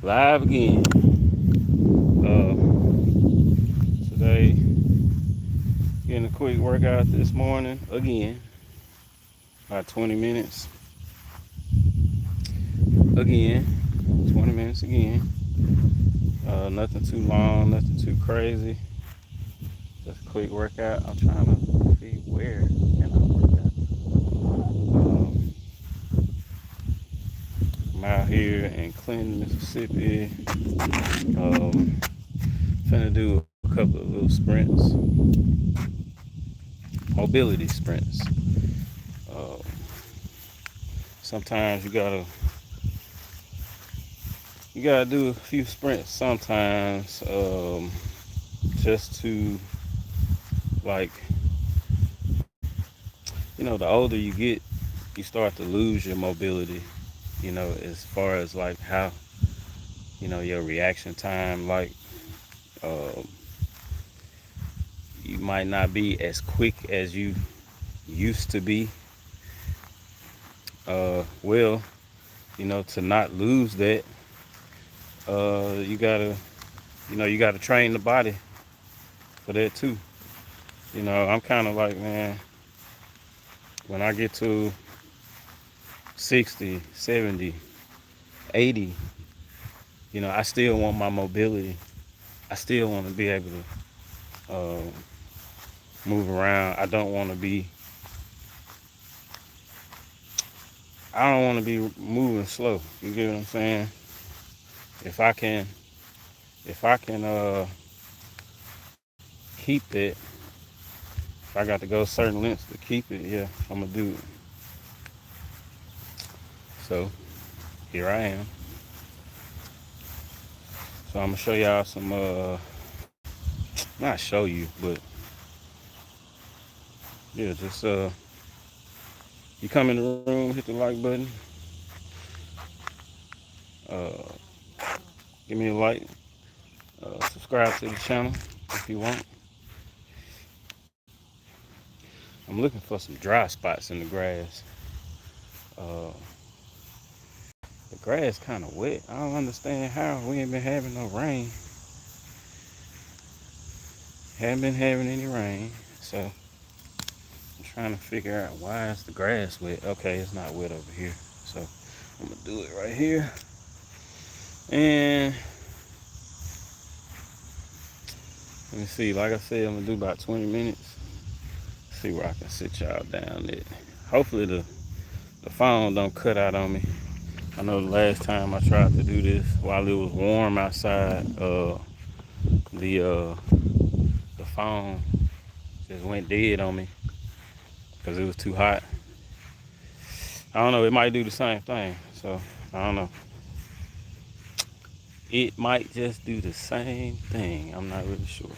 Live again. Today, getting a quick workout this morning again, about 20 minutes again, 20 minutes again. Nothing too long, nothing too crazy. Just a quick workout. I'm trying to see where can I work out. I'm out here in Clinton, Mississippi. Finna do a couple of little sprints, mobility sprints. Uh, Sometimes you gotta do a few sprints sometimes, just to, like, the older you get, you start to lose your mobility, as far as like how, your reaction time, like, um, you might not be as quick as you used to be. Well, to not lose that, you gotta train the body for that too. I'm kind of like, man, when I get to 60, 70, 80, I still want my mobility. I still want to be able to move around. I don't want to be moving slow. You get what I'm saying? If I can, if I can keep that, if I got to go certain lengths to keep it, yeah, I'm gonna do it. So here I am. So I'm gonna show y'all some, not show you, but yeah, just you come in the room, hit the like button, uh, give me a like, subscribe to the channel if you want. I'm looking for some dry spots in the grass. Uh, the grass kind of wet. I don't understand how we ain't been having no rain. Haven't been having any rain, so I'm trying to figure out why is the grass wet. Okay, it's not wet over here, so I'm gonna do it right here. And let me see. Like I said, I'm gonna do about 20 minutes. See where I can sit y'all down there. Hopefully the phone don't cut out on me. I know the last time I tried to do this while it was warm outside, the uh, the phone just went dead on me because it was too hot. I don't know. It might do the same thing. So I don't know. It might just do the same thing. I'm not really sure.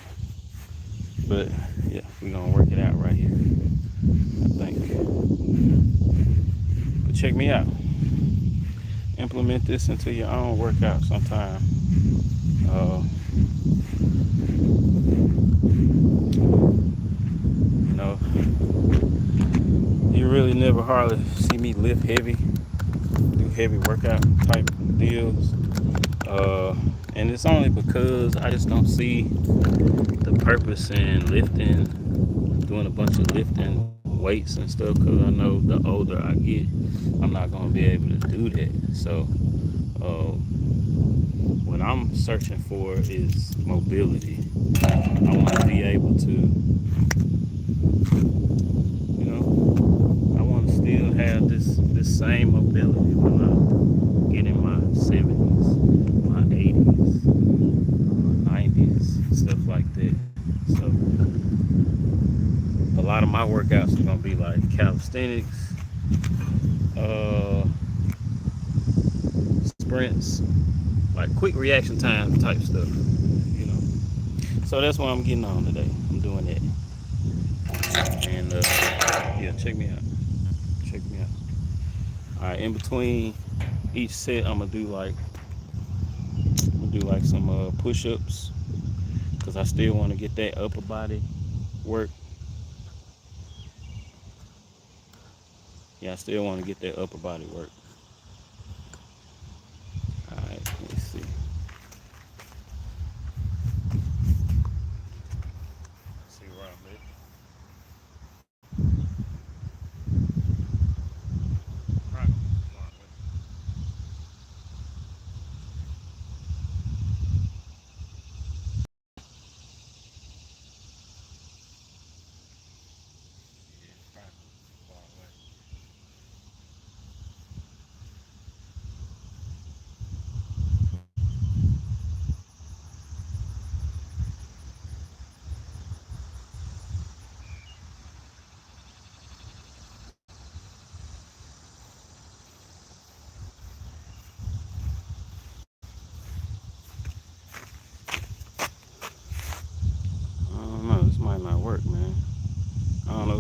But yeah, we're gonna work it out right here, I think. But check me out. Implement this into your own workout sometime. Uh, you know, you really never hardly see me lift heavy, do heavy workout type deals. And it's only because I just don't see the purpose in lifting, doing a bunch of lifting weights and stuff. Because I know the older I get, I'm not gonna be able to do that. So, what I'm searching for is mobility. I want to be able to, I want to still have this same mobility when I get in my 70s, my 80s, 90s, stuff like that. So a lot of my workouts are gonna be like calisthenics, uh, sprints, like quick reaction time type stuff. You know. So that's what I'm getting on today. I'm doing that. And yeah, check me out. Check me out. All right, in between each set, I'm gonna do like some push-ups because I still want to get that upper body work. Yeah, I still want to get that upper body work. All right, let me see.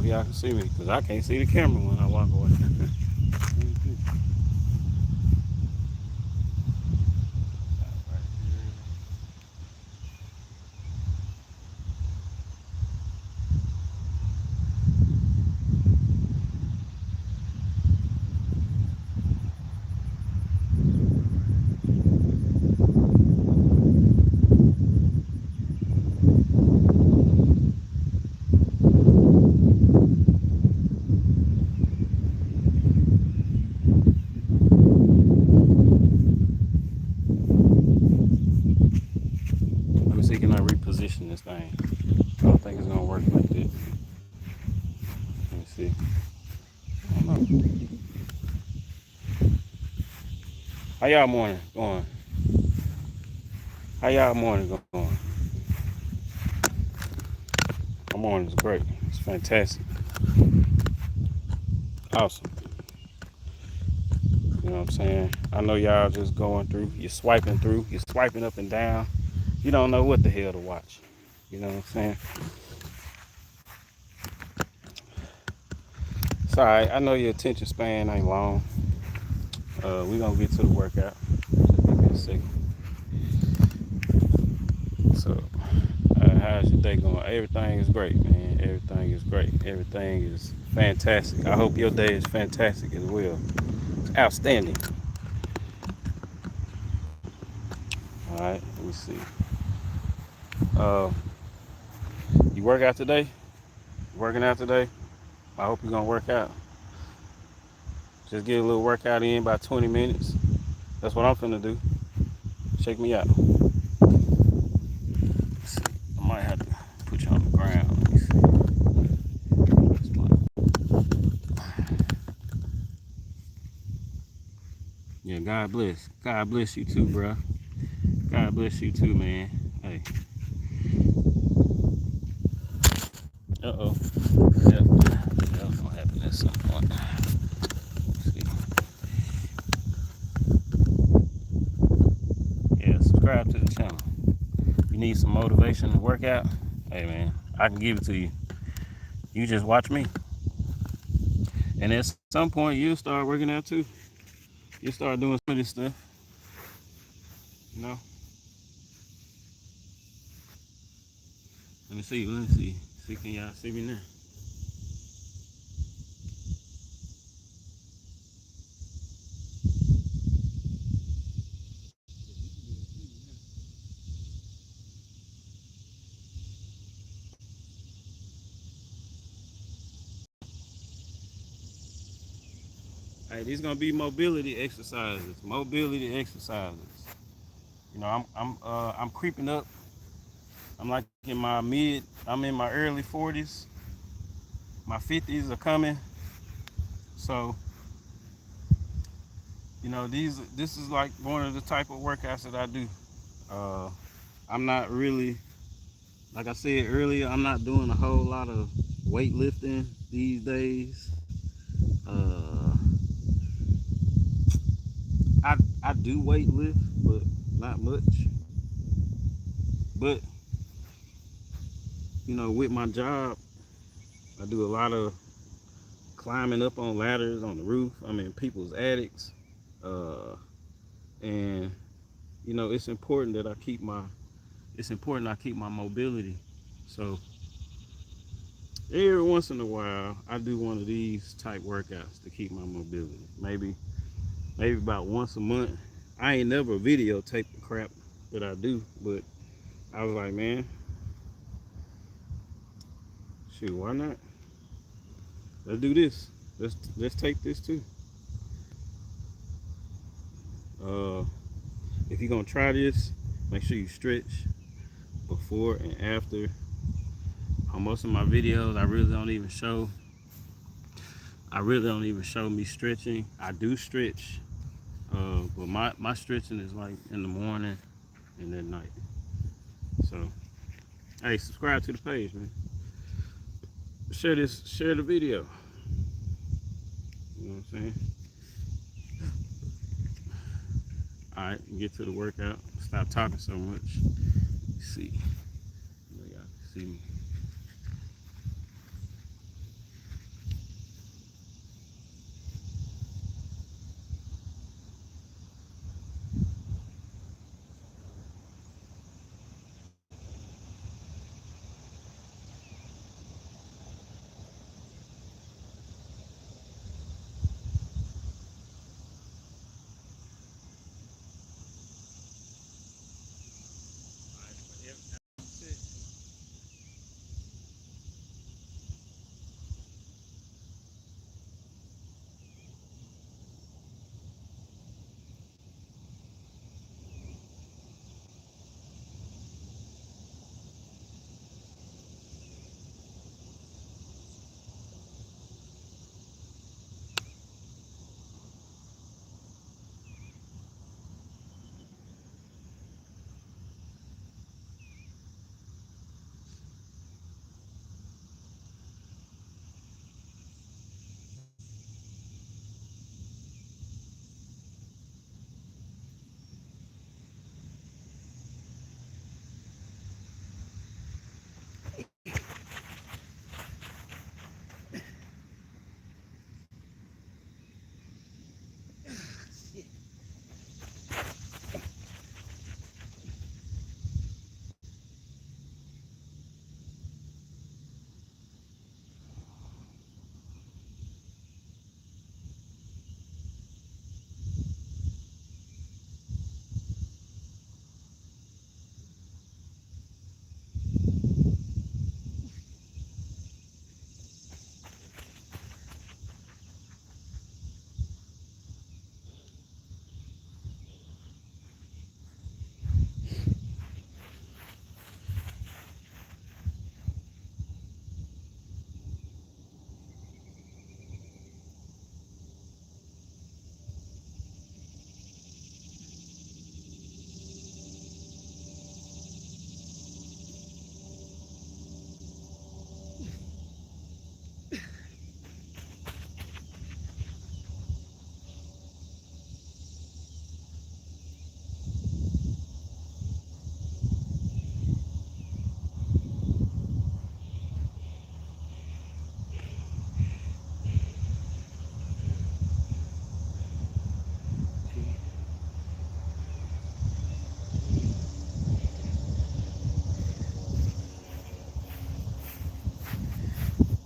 if y'all can see me, because I can't see the camera when I walk away. Let me see, can I reposition this thing? I don't think it's gonna work like this. Let me see. I don't know. How y'all morning going? How y'all morning going? My morning's great. It's fantastic. Awesome. You know what I'm saying? I know y'all just going through. You're swiping through. You're swiping up and down. You don't know what the hell to watch. You know what I'm saying? It's alright. I know your attention span ain't long. We're gonna get to the workout. Just give me a second. So, how's your day going? Everything is great, man. Everything is great. Everything is fantastic. I hope your day is fantastic as well. It's outstanding. Alright, let me see. Uh, you work out today? Working out today? I hope you're gonna work out. Just get a little workout in about 20 minutes. That's what I'm finna do. Check me out. Let's see. I might have to put you on the ground. Let me see. Yeah, God bless. God bless you too, bro. God bless you too, man. Hey. Uh-oh. Yep. That's gonna happen at some point. Let's see. Yeah, subscribe to the channel. You need some motivation to work out? Hey, man, I can give it to you. You just watch me. And at some point, you'll start working out too. You'll start doing some of this stuff. You know? Let me see. Let me see. See, can y'all see me now? Hey, these gonna be mobility exercises. Mobility exercises. You know, I'm creeping up. I'm like in my I'm in my early 40s. My 50s are coming. So, you know, this is like one of the type of workouts that I do. Uh, I'm not really, like I said earlier, I'm not doing a whole lot of weightlifting these days. Uh, I do weightlift, but not much. But you know, with my job, I do a lot of climbing up on ladders on the roof. I'm in people's attics, and you know, it's important that I keep my mobility. So every once in a while, I do one of these type workouts to keep my mobility. Maybe about once a month. I ain't never videotape the crap that I do, but I was like, man, shoot, why not? Let's do this. Let's take this too. Uh, if you're gonna try this, make sure you stretch before and after. On most of my videos, I really don't even show me stretching. I do stretch, but my stretching is like in the morning and at night. So, hey, subscribe to the page, man. Share the video. You know what I'm saying? All right, get to the workout. Stop talking so much. Let's see. Y'all can see me.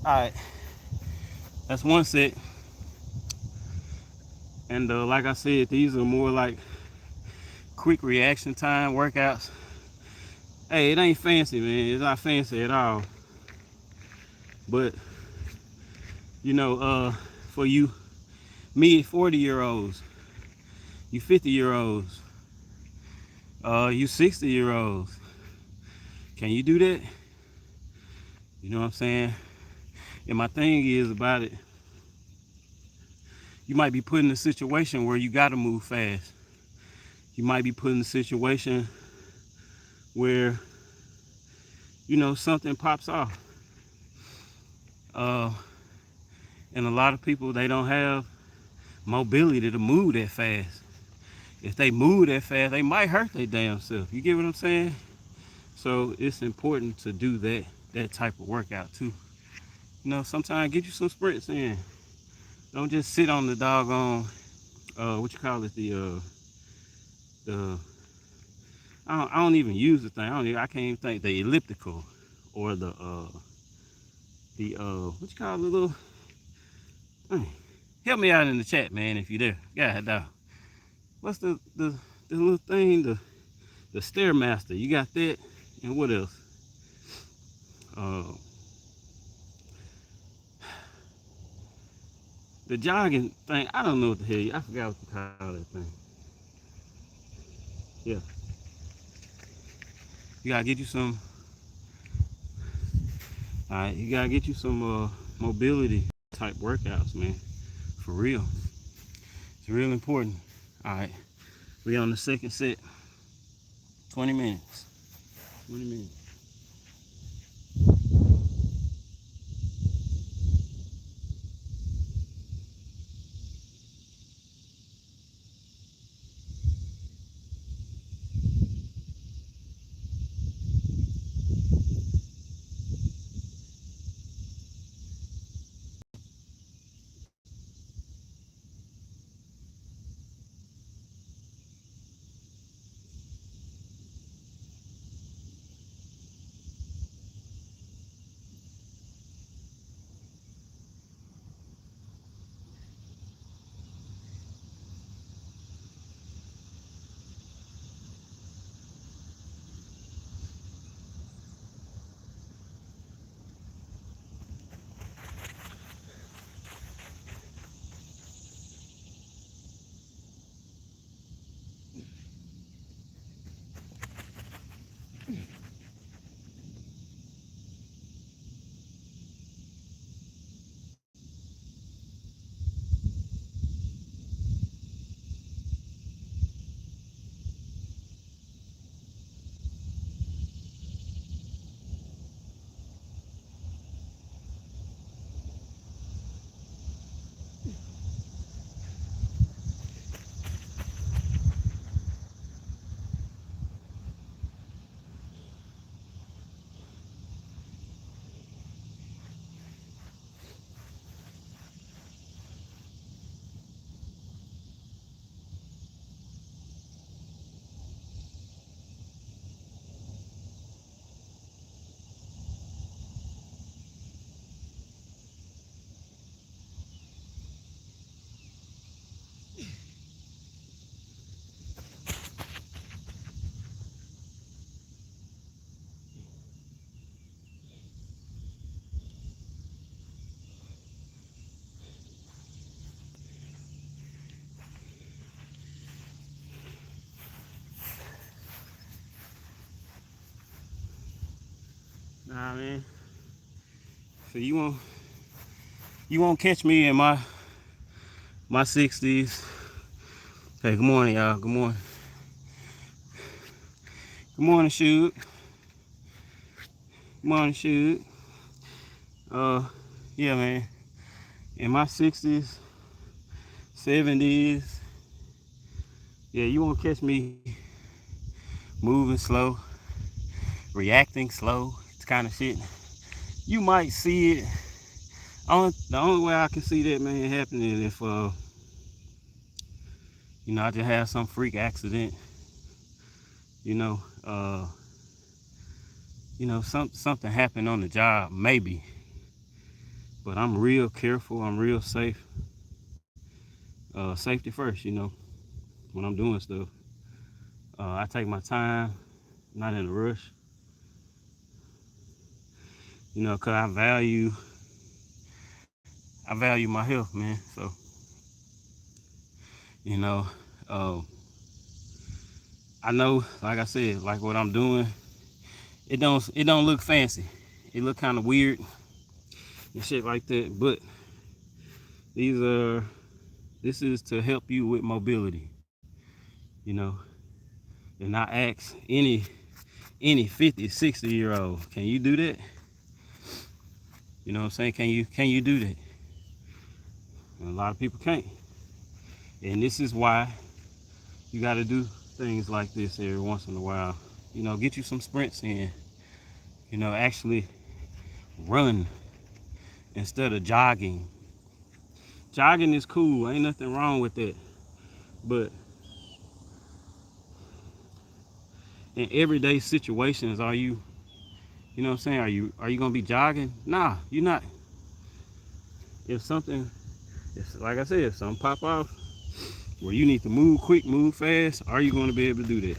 Alright, that's one set. And like I said, these are more like quick reaction time workouts. Hey, it ain't fancy, man. It's not fancy at all. But you know, for you mid 40-year-olds, you 50-year-olds, you 60-year-olds, can you do that? You know what I'm saying? And my thing is about it, you might be put in a situation where you gotta move fast. You might be put in a situation where, you know, something pops off. And a lot of people, they don't have mobility to move that fast. If they move that fast, they might hurt their damn self. You get what I'm saying? So it's important to do that type of workout too. You know, sometimes get you some sprints in. Don't just sit on the doggone what you call it, the I don't even use the thing. I can't even think, the elliptical or the what you call it, little. Help me out in the chat, man, if you're there. God dog. What's the little thing, the Stairmaster? You got that, and what else? The jogging thing. I don't know what the hell. I forgot what you call that thing. Yeah. You gotta get you some. All right, you gotta get you some mobility type workouts, man. For real. It's real important. All right, we on the second set. 20 minutes. 20 minutes. Nah, man. So you won't catch me in my 60s. Hey, good morning, y'all. Good morning. Good morning, Shoot. Good morning, Shoot. Yeah, man. In my 60s, 70s, yeah, you won't catch me moving slow, reacting slow, kind of shit. You might see it. The only way I can see that, man, happening is if you know, I just have some freak accident. You know, something happened on the job, maybe. But I'm real careful. I'm real safe. Safety first, you know, when I'm doing stuff. I take my time, not in a rush. You know, cause I value my health, man. So, you know, uh, I know, like I said, like what I'm doing, it don't look fancy. It look kind of weird and shit like that. But this is to help you with mobility. You know, and I ask any 50, 60-year-old, can you do that? You know what I'm saying? Can you do that? And a lot of people can't. And this is why you got to do things like this every once in a while. You know, get you some sprints in. You know, actually run instead of jogging. Jogging is cool. Ain't nothing wrong with that. But in everyday situations, you know what I'm saying? Are you gonna be jogging? Nah, you're not. If like I said, if something pop off where you need to move quick, move fast, are you gonna be able to do that?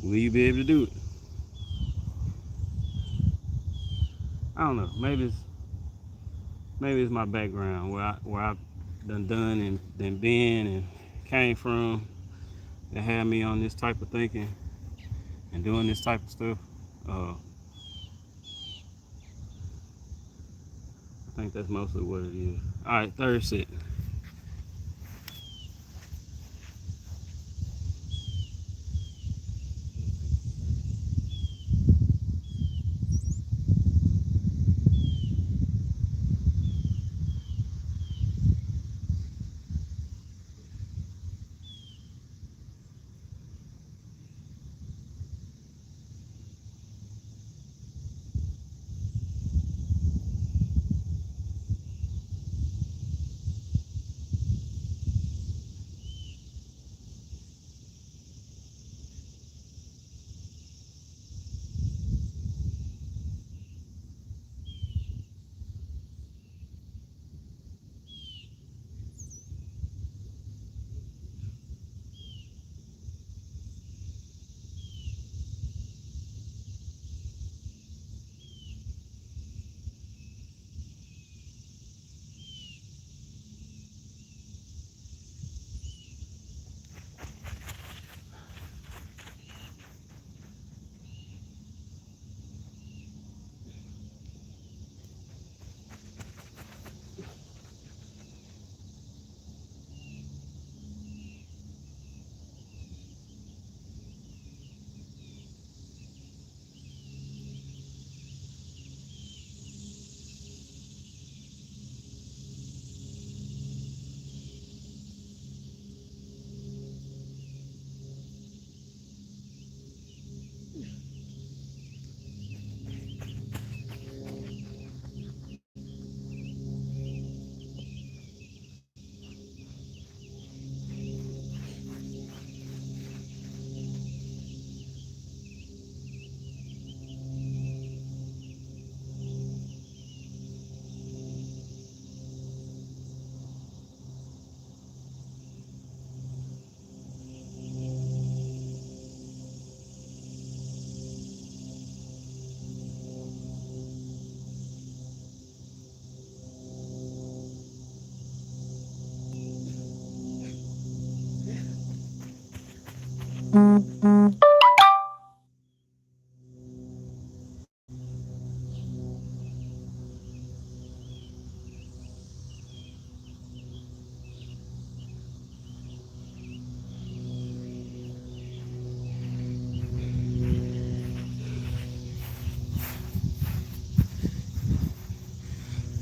Will you be able to do it? I don't know. Maybe it's my background where I've done and then been and came from that had me on this type of thinking and doing this type of stuff. I think that's mostly what it is. All right, third set.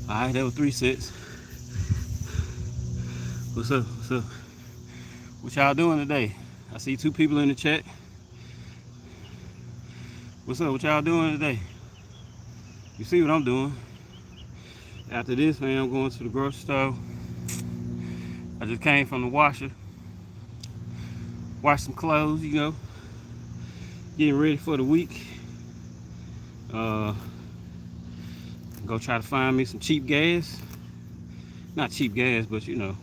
All right, that was 3 sets. What's up? What's up? What y'all doing today? I see 2 people in the chat. What's up? What y'all doing today? You see what I'm doing? After this, man, I'm going to the grocery store. I just came from the washer. Wash some clothes, you know. Getting ready for the week. Go try to find me some cheap gas. Not cheap gas, but you know,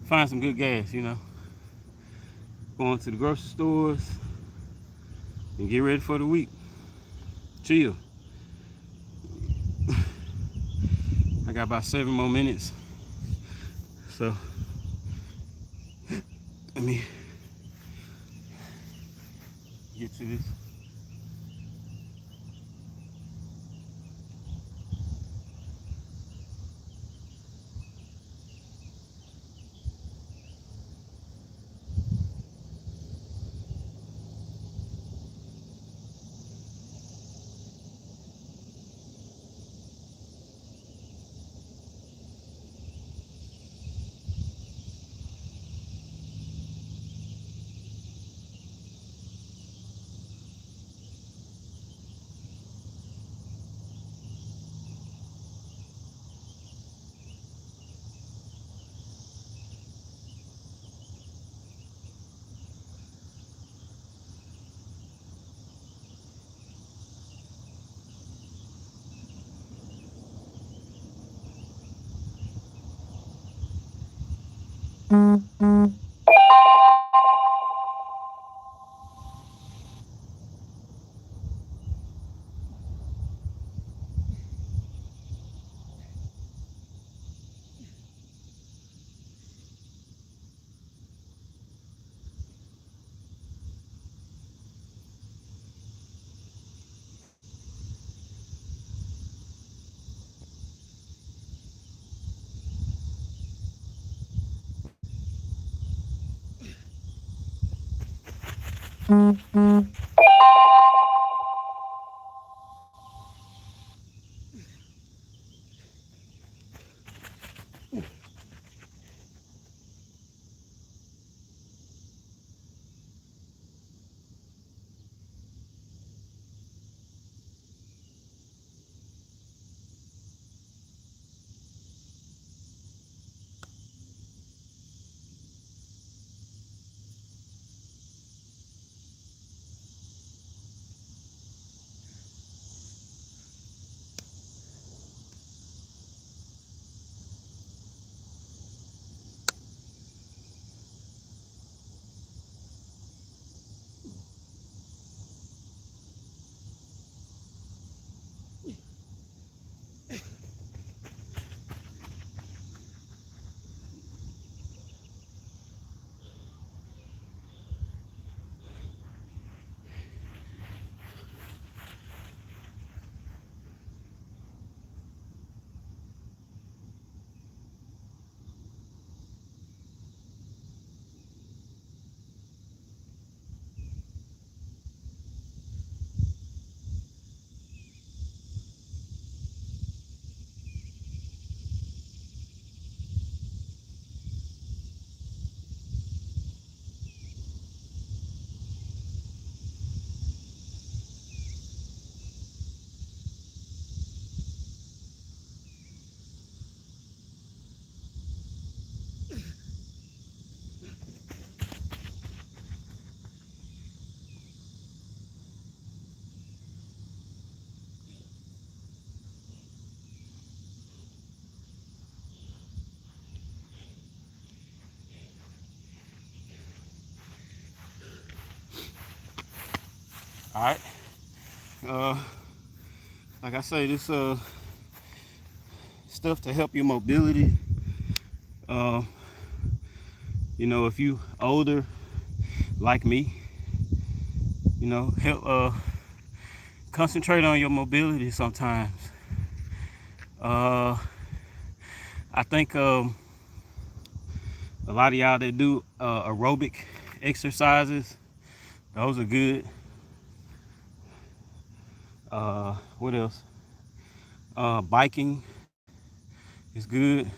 find some good gas, you know. Going to the grocery stores and get ready for the week. Chill. I got about 7 more minutes. So let me get to this. All right. Uh, like I say, this stuff to help your mobility. Uh, you know, if you older like me, you know, help concentrate on your mobility sometimes. I think a lot of y'all that do aerobic exercises, those are good. What else? Biking is good.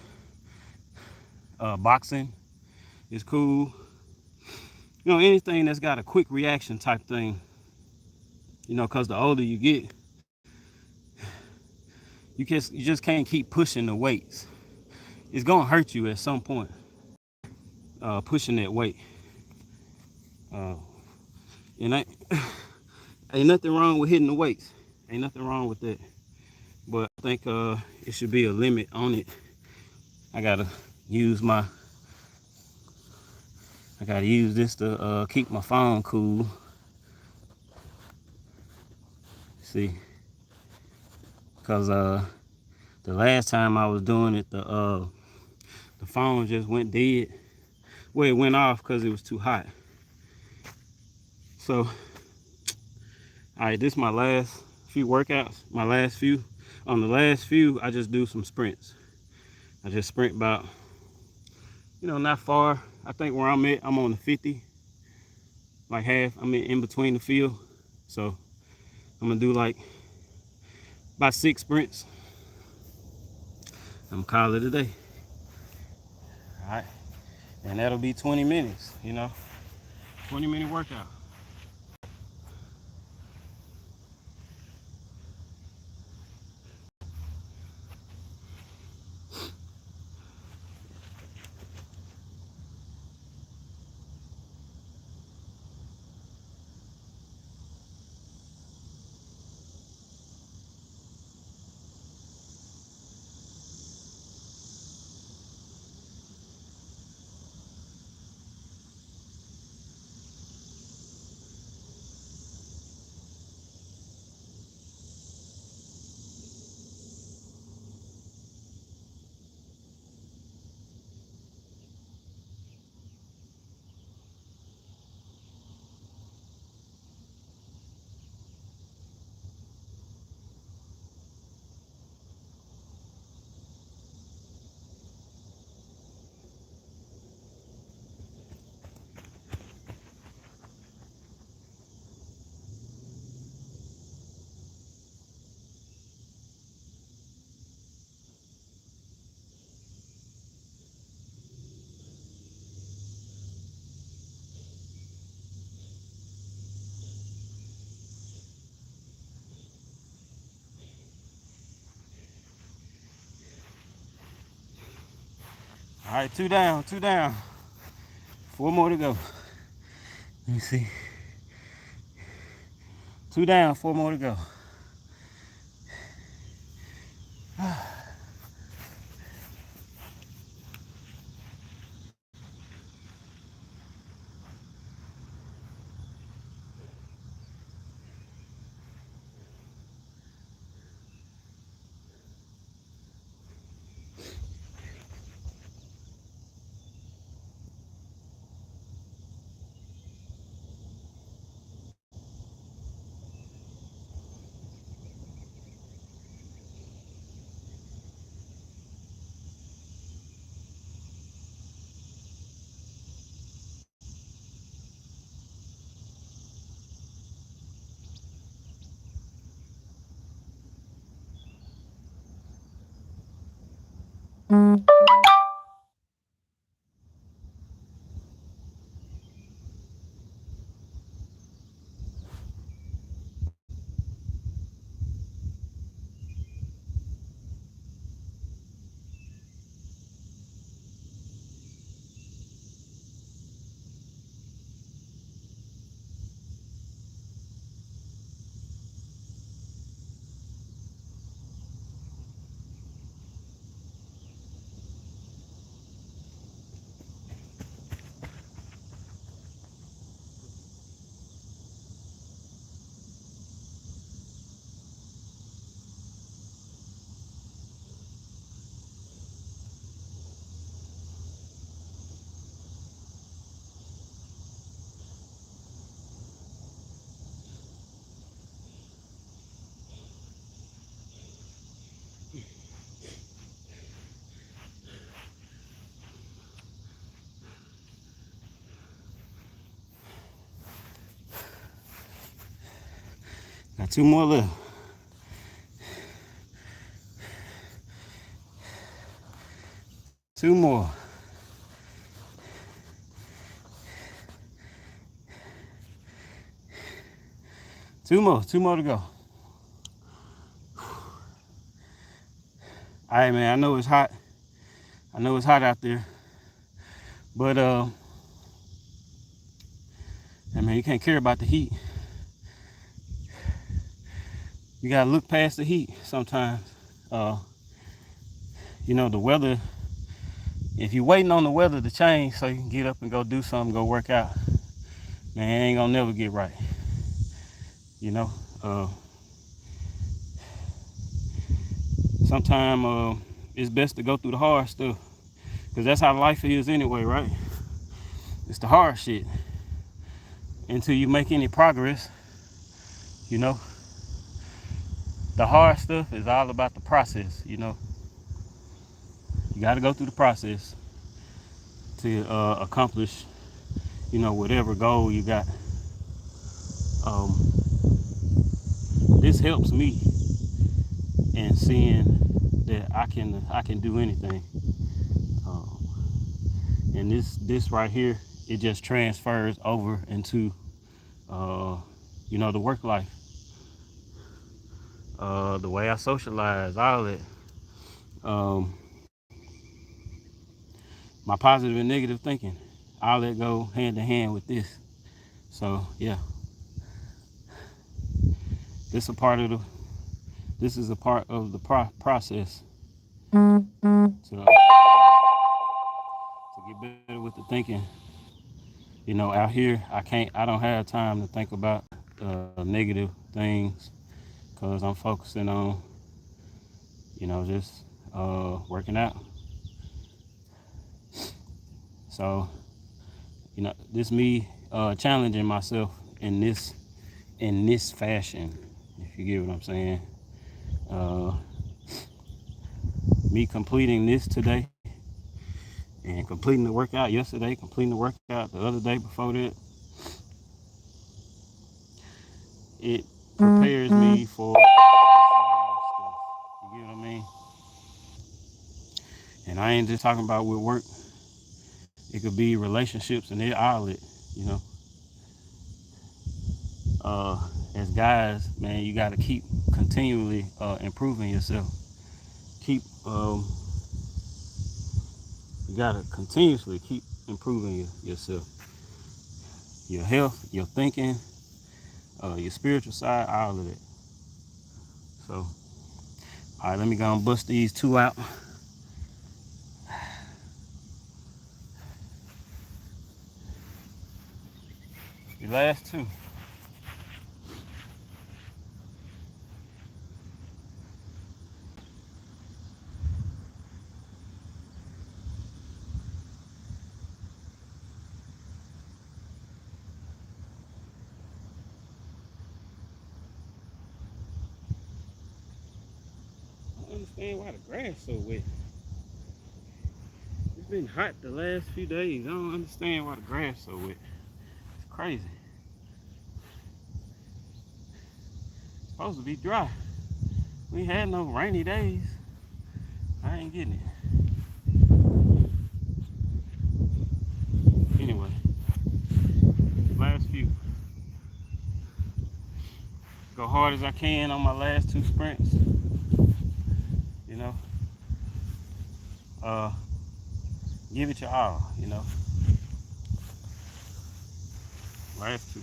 Boxing is cool. You know, anything that's got a quick reaction type thing. You know, because the older you get, you just can't keep pushing the weights. It's gonna hurt you at some point. Pushing that weight. And ain't nothing wrong with hitting the weights. Ain't nothing wrong with that. But I think it should be a limit on it. I gotta use this to keep my phone cool. See, because the last time I was doing it, the phone just went dead. Well, it went off because it was too hot. So, all right, this is my last few workouts. My last few. On the last few, I just do some sprints. I just sprint about, not far. I think where I'm at, I'm on the 50, like half. I'm in between the field. So I'm gonna do like about 6 sprints. I'm gonna call it a day. All right, and that'll be 20 minutes. 20-minute workout. All right, 2 down, 2 down. 4 more to go. Let me see. 2 down, 4 more to go. Got 2 more left. 2 more. 2 more. 2 more to go. All right, man. I know it's hot. I know it's hot out there. But, I mean, you can't care about the heat. You gotta look past the heat sometimes. Uh, the weather, if you're waiting on the weather to change so you can get up and go do something, go work out, man, it ain't gonna never get right. Uh, Sometimes it's best to go through the hard stuff, because that's how life is anyway, right? It's the hard shit. Until you make any progress, you know, the hard stuff is all about the process. You got to go through the process to accomplish, whatever goal you got. Um, this helps me in seeing that I can do anything. And this right here, it just transfers over into the work life, the way I socialize, all that. My positive and negative thinking, all that go hand in hand with this. So yeah, this is a part of the process to get better with the thinking. Out here, I don't have time to think about negative things, because I'm focusing on, just working out. So, this me challenging myself in this fashion, if you get what I'm saying. Me completing this today and completing the workout yesterday, completing the workout the other day before that, it prepares me for this live stuff. You get what I mean? And I ain't just talking about with work. It could be relationships and all it, you know. As guys, man, you got to keep continually improving yourself. You got to continuously keep improving yourself. Your health, your thinking, your spiritual side, all of it. So, all right, let me go and bust these two out. The last two. I don't understand why the grass so wet. It's been hot the last few days. I don't understand why the grass so wet. It's crazy. It's supposed to be dry. We had no rainy days. I ain't getting it. Anyway, last few. Go hard as I can on my last two sprints. You know, give it your all. Last two.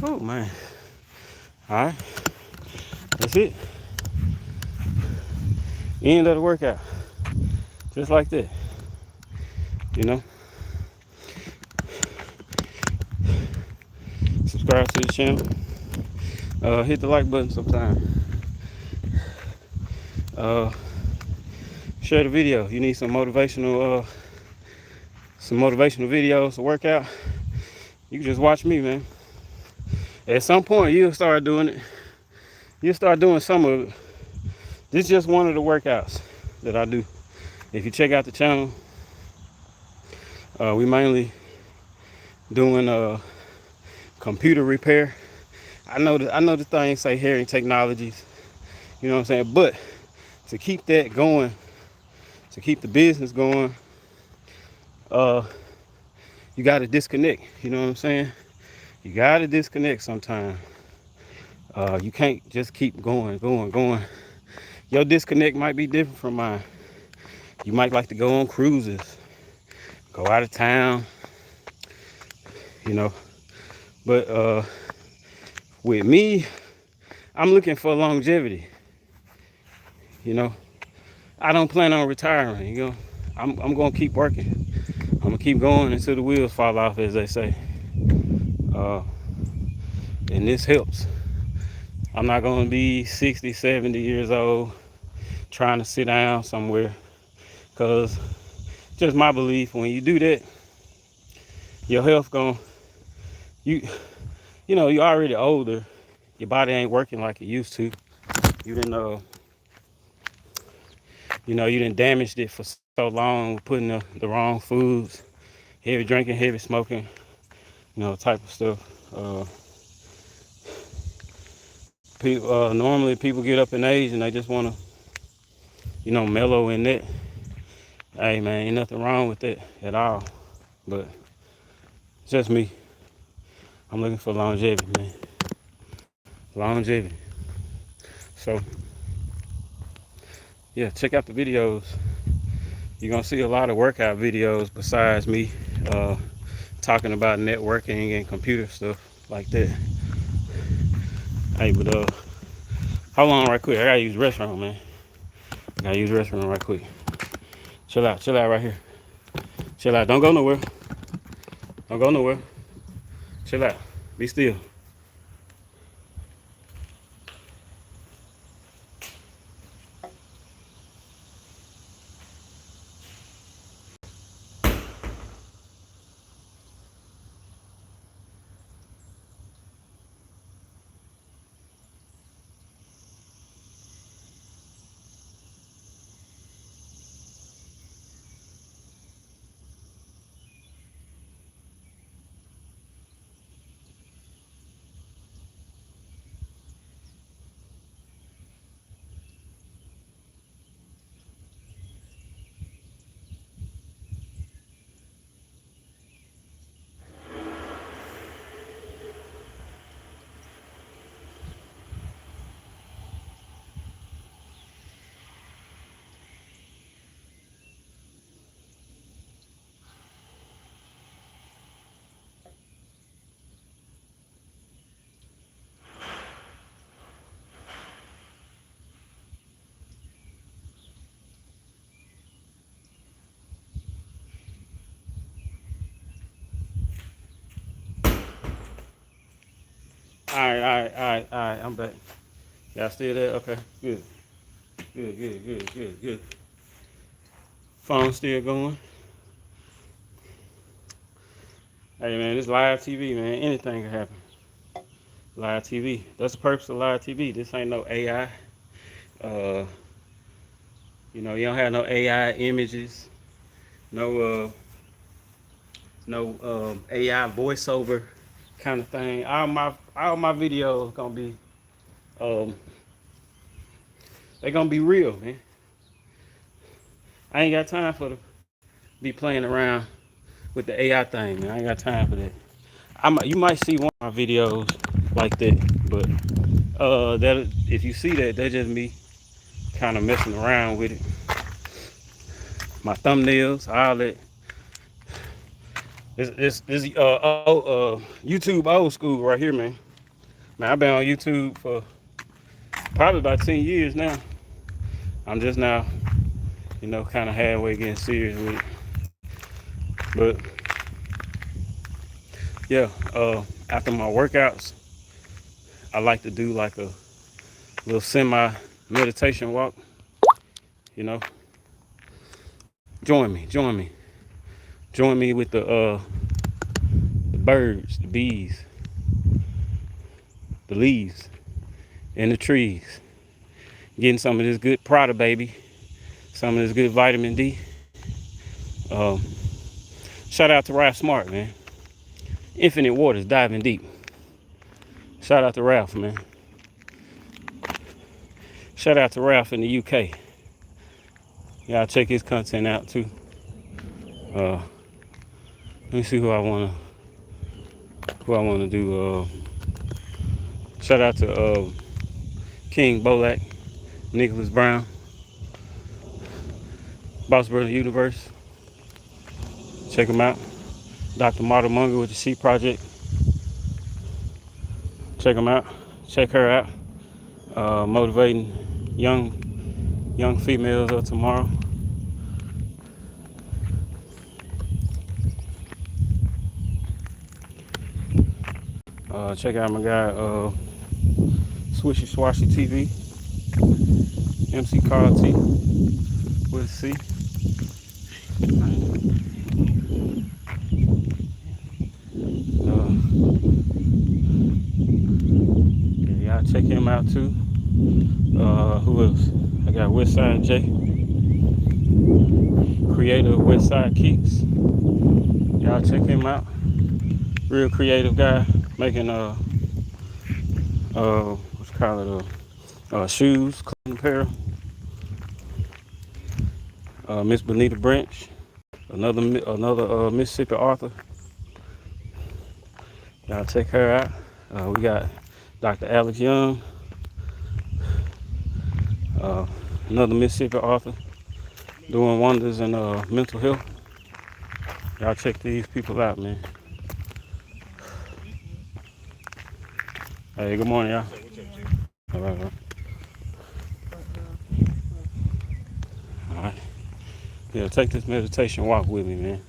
Oh man. All right. That's it. End of the workout. Just like that. You know. Subscribe to the channel. Hit the like button sometime. Share the video. You need some motivational videos to work out. You can just watch me, man. At some point, you'll start doing it. You'll start doing some of it. This is just one of the workouts that I do. If you check out the channel, we mainly doing computer repair. I know the thing say Herring Technologies. You know what I'm saying? But to keep that going, to keep the business going, you got to disconnect. You know what I'm saying? You got to disconnect sometime. You can't just keep going. Your disconnect might be different from mine. You might like to go on cruises, go out of town, you know. But with me, I'm looking for longevity. You know, I don't plan on retiring. You know, I'm gonna keep working. I'm gonna keep going until the wheels fall off, as they say. And this helps. I'm not gonna be 60, 70 years old trying to sit down somewhere, because just my belief, when you do that, your health you know, you're already older. Your body ain't working like it used to. You didn't you didn't damaged it for so long, putting the wrong foods, heavy drinking, heavy smoking, you know, type of stuff. Normally people get up in age and they just want to, you know, mellow in that. Hey man, ain't nothing wrong with that at all. But it's just me. I'm looking for longevity, man. Longevity. So yeah, check out the videos. You're gonna see a lot of workout videos besides me talking about networking and computer stuff like that. Hey, but hold on right quick. I gotta use the restroom, man. I gotta use the restroom right quick. Chill out right here. Chill out. Don't go nowhere. Don't go nowhere. Chill out. Be still. All right. I'm back. Y'all still there? Okay, good. Phone still going. Hey man, this live TV, man. Anything can happen. Live TV. That's the purpose of live TV. This ain't no AI. You know, you don't have no AI images, no AI voiceover kind of thing. All my videos gonna be they gonna be real, man. I ain't got time for to be playing around with the AI thing, man. I ain't got time for that. You might see one of my videos like that, but that if you see that, that's just me kind of messing around with it. My thumbnails, all that. This YouTube old school right here, man. Man, I've been on YouTube for probably about 10 years now. I'm just now, kind of halfway getting serious with it. But yeah, after my workouts, I like to do like a little semi meditation walk. You know, join me, with the birds, the bees, the leaves, and the trees. Getting some of this good Prada, baby. Some of this good vitamin D. Um, Shout out to Ralph Smart, man. Infinite Waters, diving deep. Shout out to Ralph, man. Shout out to Ralph in the UK. Y'all check his content out too. Let me see who I wanna do. Shout out to King Bolak, Nicholas Brown, Boss Brother Universe. Check him out. Dr. Marta Munger with the Sheep Project. Check him out. Check her out. Motivating young females of tomorrow. Check out my guy Swishy Swashy TV. MC Carl T with a C. Y'all check him out too. Who else? I got Westside J, creator of Westside Kicks. Y'all check him out. Real creative guy, making what's it called, shoes, clothing apparel. Miss Bonita Branch, another Mississippi author. Y'all check her out. We got Dr. Alex Young, another Mississippi author, doing wonders in mental health. Y'all check these people out, man. Hey, good morning, y'all. All right. All right. Yeah, take this meditation walk with me, man.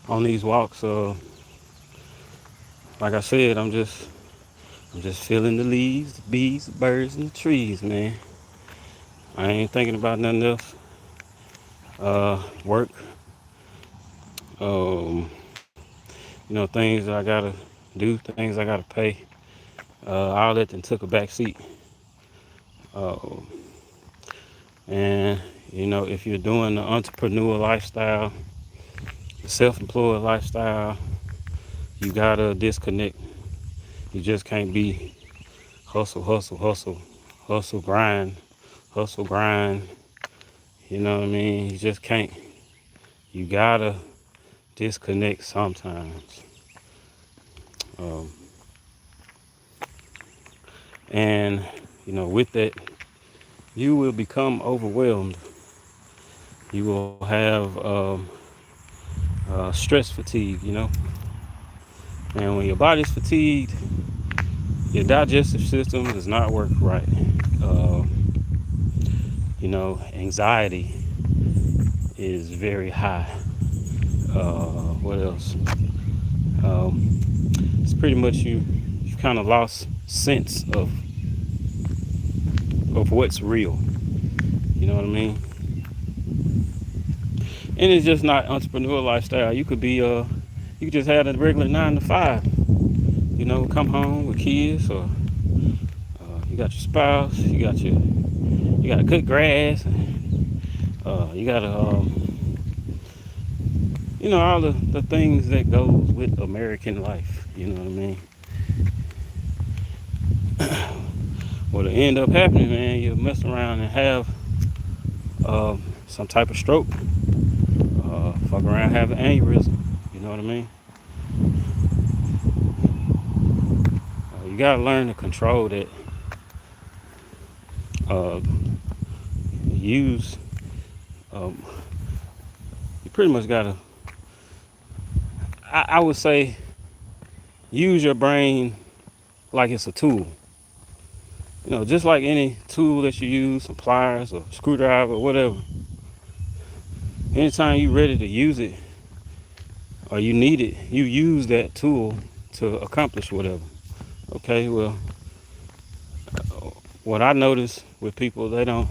On these walks, like I said, I'm just feeling the leaves, the bees, the birds, and the trees, man. I ain't thinking about nothing else. Work. Things that I gotta do, things I gotta pay. All that then took a back seat. And if you're doing the entrepreneur lifestyle, the self-employed lifestyle, you gotta disconnect. You just can't be hustle, grind. You know what I mean? You just can't. You gotta disconnect sometimes. And with that, you will become overwhelmed. You will have stress fatigue, and when your body's fatigued, your digestive system does not work right. Anxiety is very high. What else? It's pretty much you've kind of lost sense of what's real. You know what I mean? And it's just not entrepreneur lifestyle. You could be you could just have a regular 9 to 5. Come home with kids, or you got your spouse, you got to cut grass, and you got to all the things that goes with American life. You know what I mean? What'll end up happening, man, you'll mess around and have some type of stroke. Fuck around, have an aneurysm. You know what I mean? You gotta learn to control that. You pretty much gotta I would say use your brain like it's a tool. Just like any tool that you use, some pliers or screwdriver or whatever. Anytime you're ready to use it or you need it, you use that tool to accomplish whatever. Okay, well, what I notice with people, they don't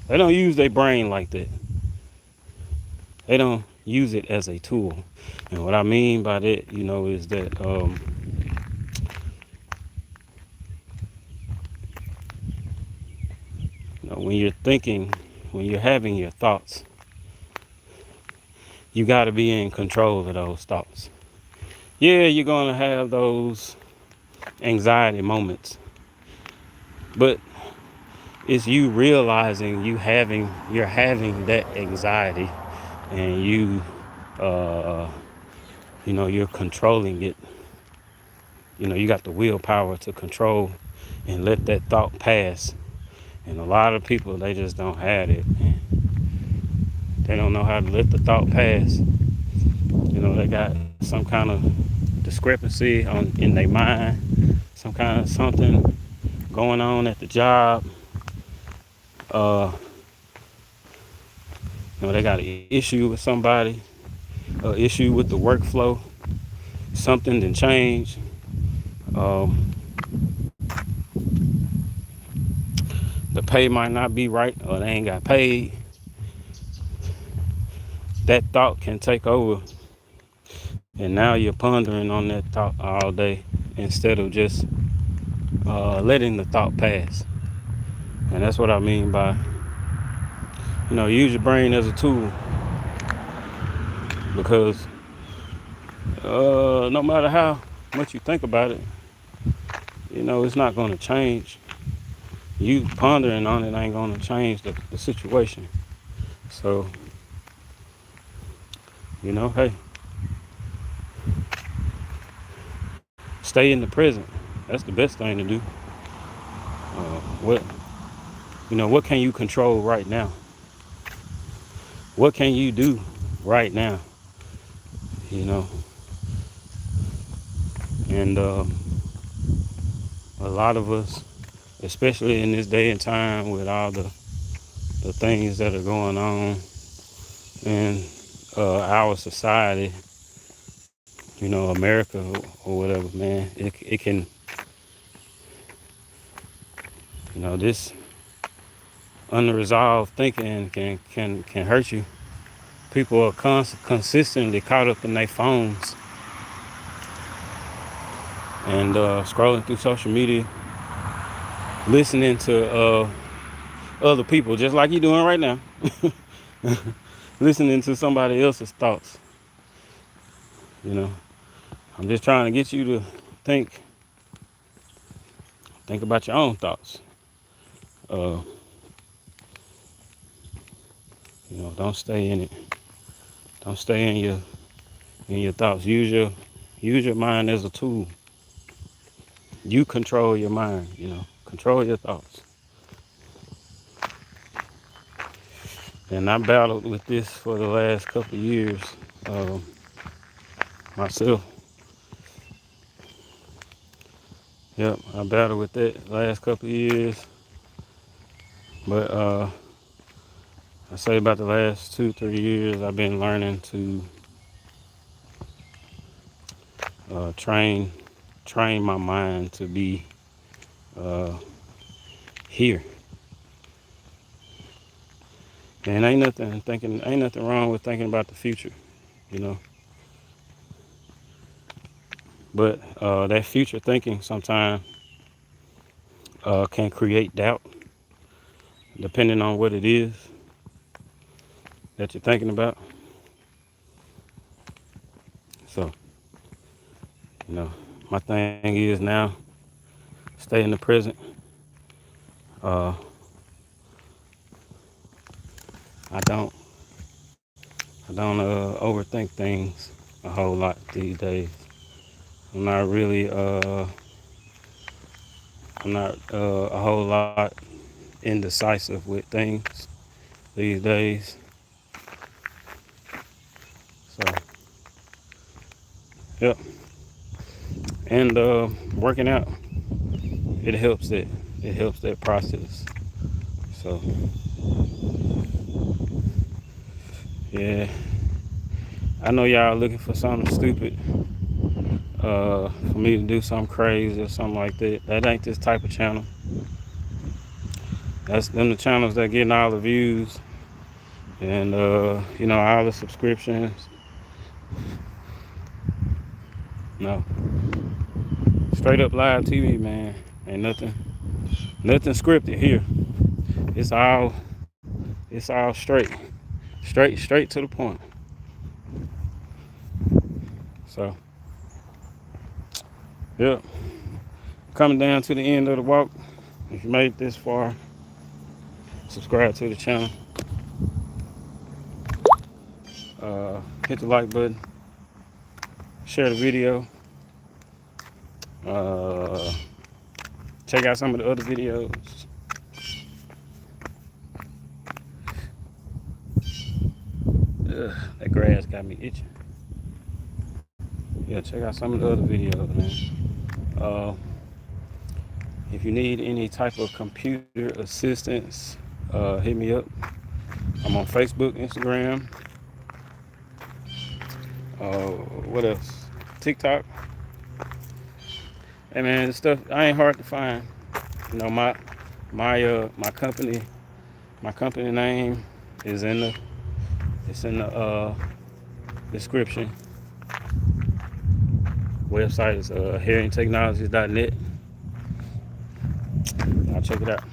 use their brain like that. They don't use it as a tool. And what I mean by that, is that when you're thinking, when you're having your thoughts, you got to be in control of those thoughts. Yeah, you're going to have those anxiety moments, but it's you realizing you're having that anxiety, and you're controlling it. You got the willpower to control and let that thought pass. And a lot of people, they just don't have it. They don't know how to let the thought pass. They got some kind of discrepancy in their mind, some kind of something going on at the job. They got an issue with somebody, an issue with the workflow, something didn't change. The pay might not be right, or they ain't got paid. That thought can take over, and now you're pondering on that thought all day instead of just letting the thought pass. And that's what I mean by, use your brain as a tool, because no matter how much you think about it, it's not going to change. You pondering on it ain't going to change the situation. So, hey, stay in the present. That's the best thing to do. What can you control right now? What can you do right now? And a lot of us, especially in this day and time with all the things that are going on in our society, America or whatever, man, it can, this unresolved thinking can hurt you. People are consistently caught up in their phones and scrolling through social media, listening to other people, just like you're doing right now. Listening to somebody else's thoughts. I'm just trying to get you to think about your own thoughts. Don't stay in it. Don't stay in your thoughts. Use your mind as a tool. You control your mind. Control your thoughts. And I battled with this for the last couple of years myself. Yep, I battled with that last couple of years. But I say about the last 2-3 years, I've been learning to train my mind to be here. And ain't nothing wrong with thinking about the future, But that future thinking sometimes can create doubt, depending on what it is that you're thinking about. So, my thing is now, stay in the present. I don't overthink things a whole lot these days. I'm not really a whole lot indecisive with things these days. So Yep. And working out, it helps it. It helps that process. So yeah, I know y'all looking for something stupid, for me to do something crazy or something like that. That ain't this type of channel. That's them the channels that getting all the views and all the subscriptions. No, straight up live TV, man. Ain't nothing scripted here. It's all straight to the point. So yep, coming down to the end of the walk. If you made it this far, subscribe to the channel. Hit the like button. Share the video. Check out some of the other videos. That grass got me itching. Yeah, check out some of the other videos, man. If you need any type of computer assistance, hit me up. I'm on Facebook, Instagram. What else? TikTok. Hey man, this stuff I ain't hard to find. You know, my company name is in the description. Website is hearingtechnologies.net. I'll check it out.